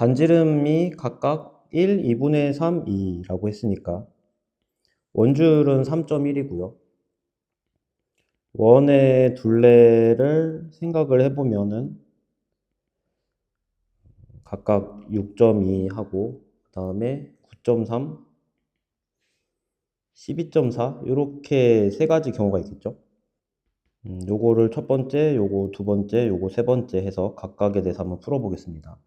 반지름이 각각 1, 2분의 3, 2라고 했으니까 원줄은 3.1이고요. 원의 둘레를 생각을 해보면은 각각 6.2 하고 그 다음에 9.3, 12.4 이렇게 세 가지 경우가 있겠죠. 요거를 첫 번째, 요거 두 번째, 요거 세 번째 해서 각각에 대해서 한번 풀어보겠습니다.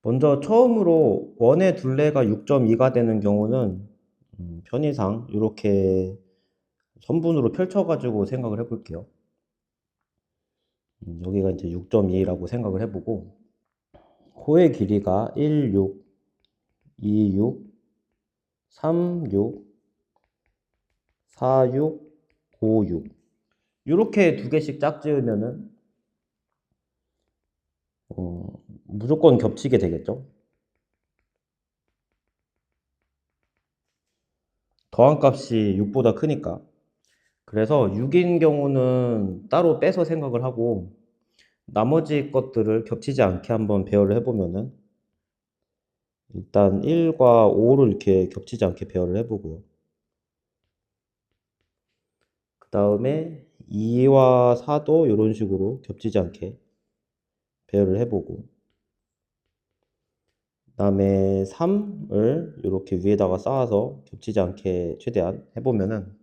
먼저 처음으로 원의 둘레가 6.2가 되는 경우는 편의상 이렇게 선분으로 펼쳐가지고 생각을 해볼게요. 여기가 이제 6.2라고 생각을 해보고 호의 길이가 1, 6, 2, 6, 3, 6, 4, 6, 5, 6 이렇게 두 개씩 짝지으면은 무조건 겹치게 되겠죠. 더한 값이 6보다 크니까. 그래서 6인 경우는 따로 빼서 생각을 하고 나머지 것들을 겹치지 않게 한번 배열을 해보면은 일단 1과 5를 이렇게 겹치지 않게 배열을 해보고요. 그 다음에 2와 4도 이런 식으로 겹치지 않게 배열을 해보고 그 다음에 3을 이렇게 위에다가 쌓아서 겹치지 않게 최대한 해보면은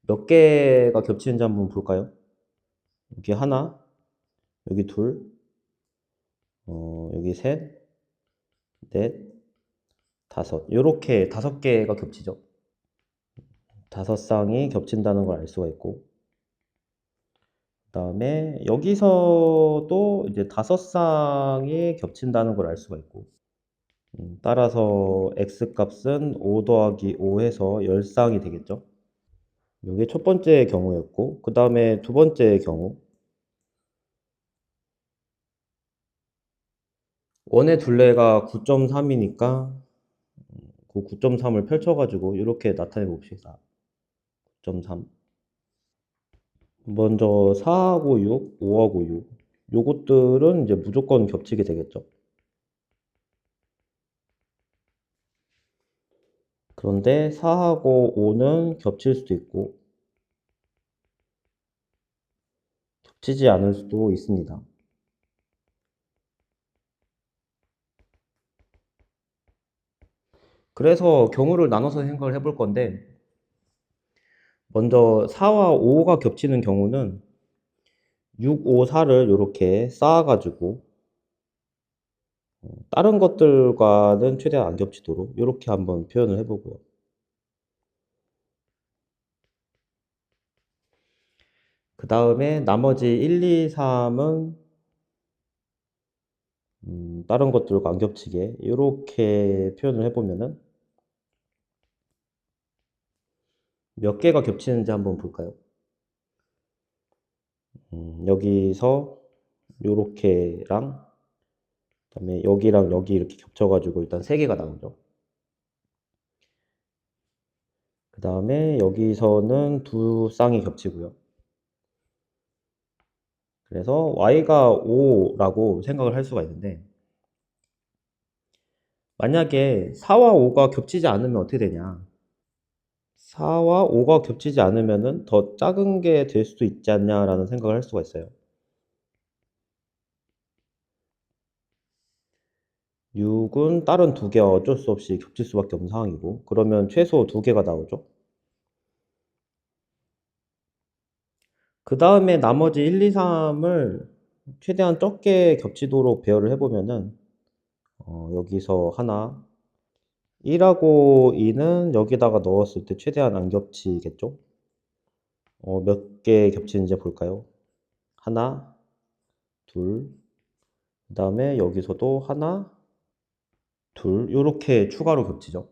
몇 개가 겹치는지 한번 볼까요? 여기 하나, 여기 둘, 여기 셋, 넷, 다섯 이렇게 5개가 겹치죠. 5쌍이 겹친다는 걸 알 수가 있고 그 다음에 여기서도 이제 5쌍이 겹친다는 걸 알 수가 있고 따라서 x값은 5 더하기 5 해서 10쌍이 되겠죠. 이게 첫 번째 경우였고 그 다음에 두 번째 경우 원의 둘레가 9.3이니까 그 9.3을 펼쳐가지고 이렇게 나타내 봅시다. 9.3 먼저 4하고 6, 5하고 6 요것들은 이제 무조건 겹치게 되겠죠. 그런데 4하고 5는 겹칠 수도 있고 겹치지 않을 수도 있습니다. 그래서 경우를 나눠서 생각을 해볼 건데 먼저 4와 5가 겹치는 경우는 6, 5, 4를 이렇게 쌓아가지고 다른 것들과는 최대한 안 겹치도록 이렇게 한번 표현을 해보고요. 그 다음에 나머지 1, 2, 3은 다른 것들과 안 겹치게 이렇게 표현을 해보면은 몇 개가 겹치는지 한번 볼까요? 여기서 요렇게랑 그다음에 여기랑 여기 이렇게 겹쳐가지고 일단 3개가 나오죠. 그 다음에 여기서는 두 쌍이 겹치고요. 그래서 y가 5라고 생각을 할 수가 있는데 만약에 4와 5가 겹치지 않으면 어떻게 되냐? 4와 5가 겹치지 않으면은 더 작은 게 될 수도 있지 않냐라는 생각을 할 수가 있어요. 6은 다른 두 개와 어쩔 수 없이 겹칠 수밖에 없는 상황이고 그러면 최소 2개가 나오죠. 그 다음에 나머지 1, 2, 3을 최대한 적게 겹치도록 배열을 해보면은 여기서 하나 1하고 2는 여기다가 넣었을 때 최대한 안 겹치겠죠? 몇 개 겹치는지 볼까요? 하나, 둘, 그 다음에 여기서도 하나, 둘, 이렇게 추가로 겹치죠.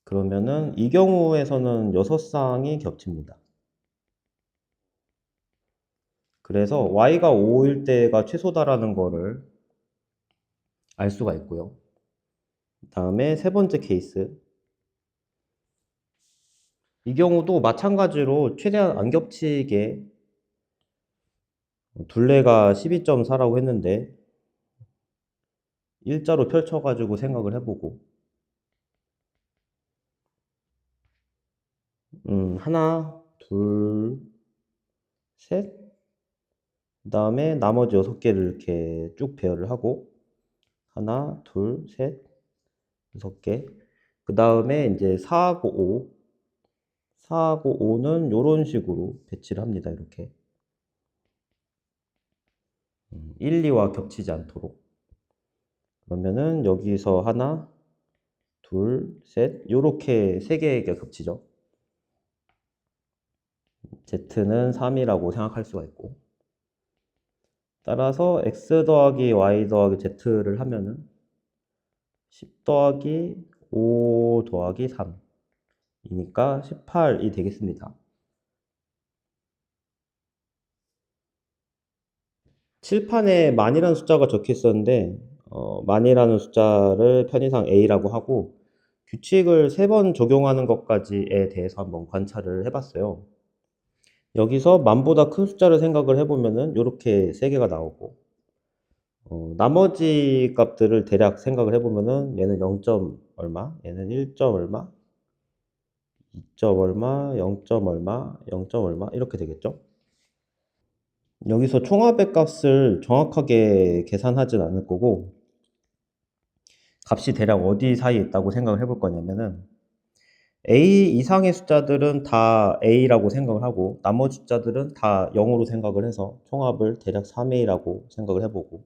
그러면은 이 경우에서는 6쌍이 겹칩니다. 그래서 y가 5일 때가 최소다라는 거를 알 수가 있고요. 다음에 세 번째 케이스. 이 경우도 마찬가지로 최대한 안 겹치게 둘레가 12.4라고 했는데 일자로 펼쳐가지고 생각을 해보고 하나, 둘, 셋, 그 다음에 나머지 6개를 이렇게 쭉 배열을 하고 하나, 둘, 셋, 6개. 그 다음에 이제 4하고 5, 4하고 5는 이런 식으로 배치를 합니다. 이렇게 1, 2와 겹치지 않도록. 그러면은 여기서 하나, 둘, 셋, 요렇게 3개가 겹치죠. Z는 3이라고 생각할 수가 있고, 따라서 x 더하기 y 더하기 z를 하면은 10 더하기 5 더하기 3이니까 18이 되겠습니다. 칠판에 만이라는 숫자가 적혀 있었는데 만이라는 숫자를 편의상 a라고 하고 규칙을 3번 적용하는 것까지에 대해서 한번 관찰을 해봤어요. 여기서 만보다 큰 숫자를 생각을 해보면은 이렇게 3개가 나오고 나머지 값들을 대략 생각을 해보면은 얘는 0점 얼마, 얘는 1점 얼마, 2점 얼마, 0점 얼마, 0점 얼마 이렇게 되겠죠. 여기서 총합의 값을 정확하게 계산하진 않을 거고 값이 대략 어디 사이에 있다고 생각을 해볼 거냐면은 A 이상의 숫자들은 다 A라고 생각을 하고 나머지 숫자들은 다 0으로 생각을 해서 총합을 대략 3A라고 생각을 해보고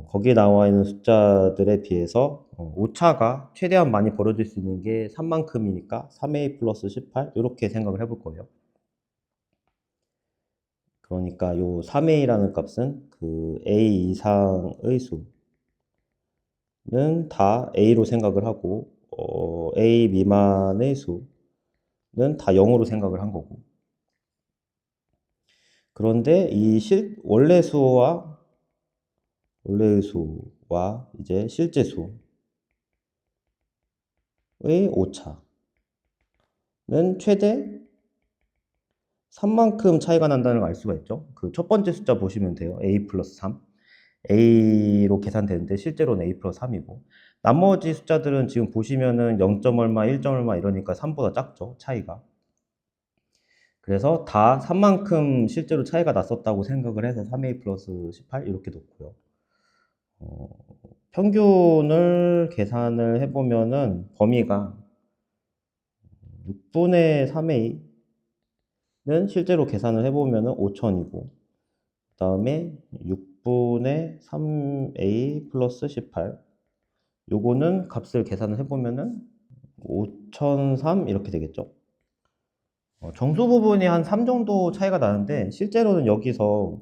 거기에 나와 있는 숫자들에 비해서 오차가 최대한 많이 벌어질 수 있는 게 3만큼이니까 3A 플러스 18 이렇게 생각을 해볼 거예요. 그러니까 요 3A라는 값은 그 A 이상의 수는 다 A로 생각을 하고 A 미만의 수는 다 0으로 생각을 한 거고 그런데 이 원래의 수와 이제 실제 수의 오차는 최대 3만큼 차이가 난다는 걸 알 수가 있죠. 그 첫 번째 숫자 보시면 돼요. A 플러스 3. A로 계산되는데 실제로는 A 플러스 3이고 나머지 숫자들은 지금 보시면은 0점 얼마, 1점 얼마 이러니까 3보다 작죠. 차이가. 그래서 다 3만큼 실제로 차이가 났었다고 생각을 해서 3A 플러스 18 이렇게 놓고요. 어, 평균을 계산을 해보면은 범위가 6분의 3A는 실제로 계산을 해보면은 5천이고 그 다음에 6분의 3A 플러스 18 요거는 값을 계산을 해보면은 5003 이렇게 되겠죠. 정수 부분이 한 3 정도 차이가 나는데 실제로는 여기서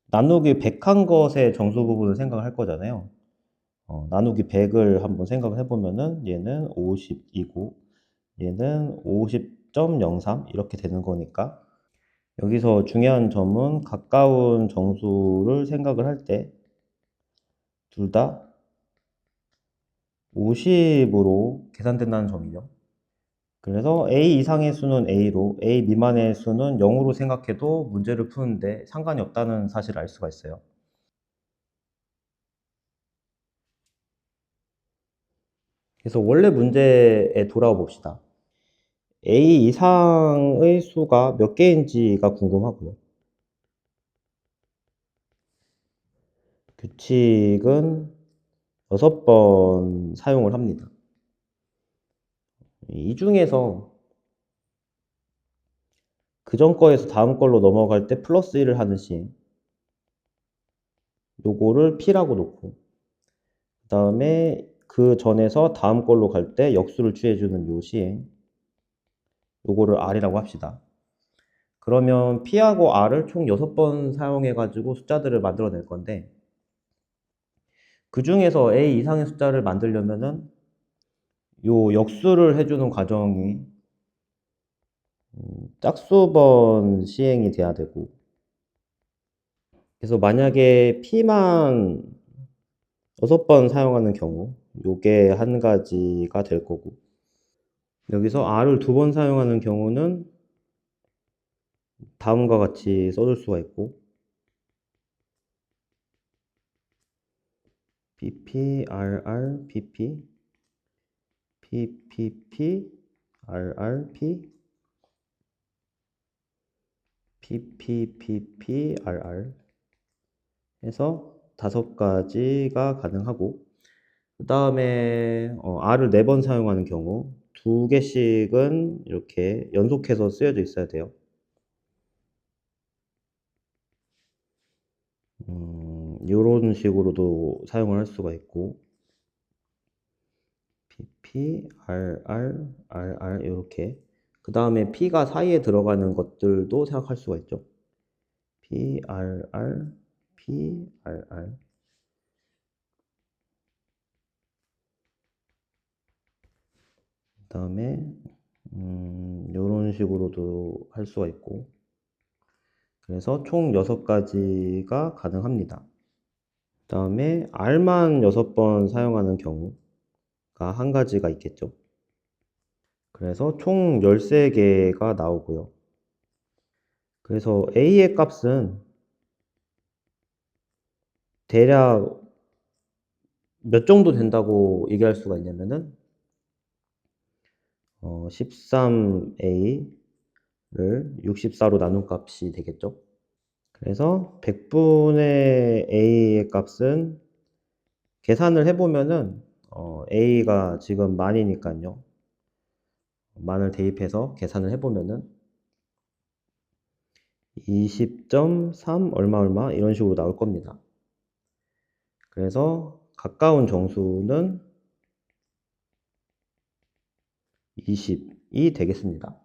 나누기 100한 것의 정수 부분을 생각을 할 거잖아요. 나누기 100을 한번 생각을 해보면은 얘는 50이고 얘는 50.03 이렇게 되는 거니까 여기서 중요한 점은 가까운 정수를 생각을 할 때 둘 다 50으로 계산된다는 점이죠. 그래서 A 이상의 수는 A로 A 미만의 수는 0으로 생각해도 문제를 푸는데 상관이 없다는 사실을 알 수가 있어요. 그래서 원래 문제에 돌아와 봅시다. A 이상의 수가 몇 개인지가 궁금하고요. 규칙은 6번 사용을 합니다. 이 중에서 그전 거에서 다음 걸로 넘어갈 때 플러스 1을 하는 시행 요거를 P라고 놓고 그 다음에 그 전에서 다음 걸로 갈 때 역수를 취해주는 요 시행 요거를 R이라고 합시다. 그러면 P하고 R을 총 6번 사용해가지고 숫자들을 만들어낼 건데 그 중에서 A 이상의 숫자를 만들려면은 요 역수를 해주는 과정이 짝수번 시행이 돼야 되고 그래서 만약에 P만 6번 사용하는 경우 요게 한 가지가 될 거고 여기서 R을 2번 사용하는 경우는 다음과 같이 써줄 수가 있고 pp, rr, pp, ppp, rr, p, pppp, rr 해서 5가지가 가능하고 그 다음에 r을 4번 사용하는 경우 2개씩은 이렇게 연속해서 쓰여져 있어야 돼요. 이런 식으로도 사용을 할 수가 있고 pp, rr, rr 이렇게 그 다음에 p가 사이에 들어가는 것들도 생각할 수가 있죠. p, rr, p, rr 그 다음에 이런 식으로도 할 수가 있고 그래서 총 6가지가 가능합니다. 그 다음에 R만 6번 사용하는 경우가 한 가지가 있겠죠. 그래서 총 13개가 나오고요. 그래서 A의 값은 대략 몇 정도 된다고 얘기할 수가 있냐면은 13A를 64로 나눈 값이 되겠죠. 그래서 100분의 A의 값은 계산을 해보면은 A가 지금 만이니까요. 만을 대입해서 계산을 해보면은 20.3 얼마 이런 식으로 나올 겁니다. 그래서 가까운 정수는 20이 되겠습니다.